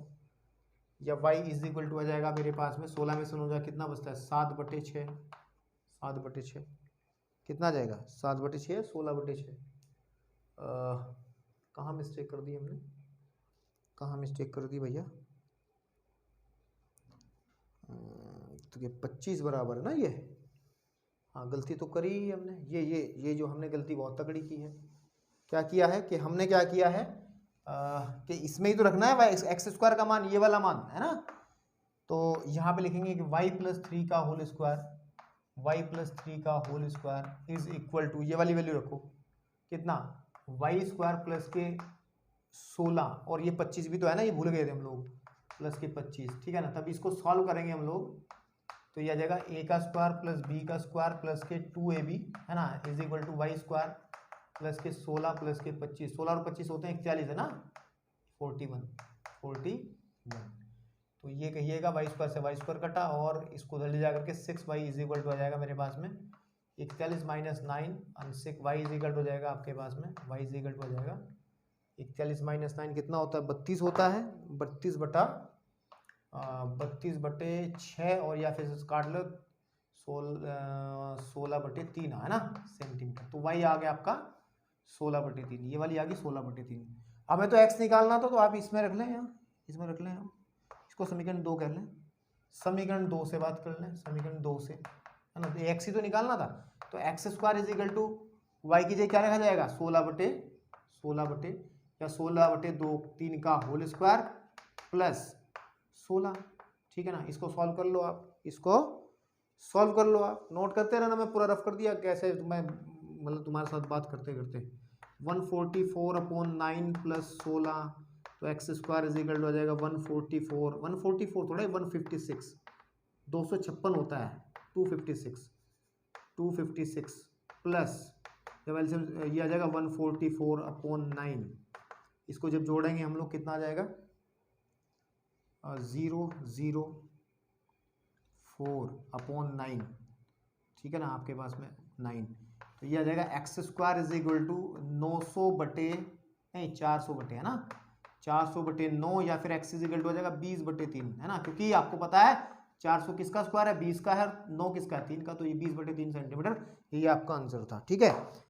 या y इज इक्वल टू आ जाएगा मेरे पास में 16 में से 9 जाएगा कितना बचता है? 7/6, 7/6 कितना जाएगा? 7/6, 16/6। कहाँ मिस्टेक कर दी हमने, कहाँ मिस्टेक कर दी भैया? तो ये 25 बराबर है ना ये, हाँ गलती तो करी ही हमने। ये जो हमने गलती बहुत तगड़ी की है। क्या किया है कि हमने क्या किया है कि इसमें ही तो रखना है एक्स स्क्वायर का मान, ये वाला मान है ना। तो यहाँ पे लिखेंगे कि y प्लस 3 का होल स्क्वायर, y प्लस 3 का whole square is equal to, ये वाली वैल्यू रखो, कितना? y स्क्वायर प्लस के 16, और ये 25 भी तो है ना, ये भूल गए थे हम लोग, प्लस के 25, ठीक है ना। तब इसको सॉल्व करेंगे हम लोग, तो ये आ जाएगा a का स्क्वायर प्लस b का स्क्वायर प्लस के 2ab, है ना, is equal to y square plus के 16 प्लस के 25, 16 और 25 होते हैं 41, है ना, 41। तो ये कहिएगा y स्क्वायर से y स्क्वायर कटा, और इसको उधर ले जा करके 6y इज इक्वल टू आ जाएगा मेरे पास में 41 माइनस 9, और 6y इज इक्वल टू हो जाएगा आपके पास में, y इज इक्वल टू हो जाएगा 41 माइनस 9 कितना होता है? 32 होता है, 32/6, और या फिर काट लो 16/3, है ना, सेंटीमीटर। तो y आ गया आपका 16/3, ये वाली आ गई 16/3। अब हमें तो x निकालना था, तो आप इसमें रख लें, यहाँ इसमें रख लें, हम इसको समीकरण 2 कर लें, समीकरण 2 से बात कर लें, समीकरण 2 से, है ना। तो x ही तो निकालना था, तो x square is equal to y की जगह क्या रखा जाएगा? 16/3 का होल स्क्वायर प्लस 16, ठीक है ना। इसको सॉल्व कर लो आप, इसको सॉल्व कर लो आप, नोट करते रहना, मैं पूरा रफ कर दिया कैसे, मैं मतलब तुम्हारे साथ बात करते करते 144/9 प्लस 16, तो x square is equal to आ जाएगा 144 थोड़ा 156, 256 होता है, 256 प्लस जब एलसीएम ये आ जाएगा 144/9, इसको जब जोड़ेंगे हम लोग कितना आ जाएगा 004/9, ठीक है ना, आपके पास में 9, तो ये आ जाएगा x² इज इक्वल टू 400 है ना, 400/9, या फिर x इज इक्वल टू हो जाएगा 20/3 है ना, क्योंकि आपको पता है 400 किसका स्क्वायर है, 20 का है, 9 किसका है, 3 का, तो ये 20/3 सेंटीमीटर, ये आपका आंसर था। ठीक है,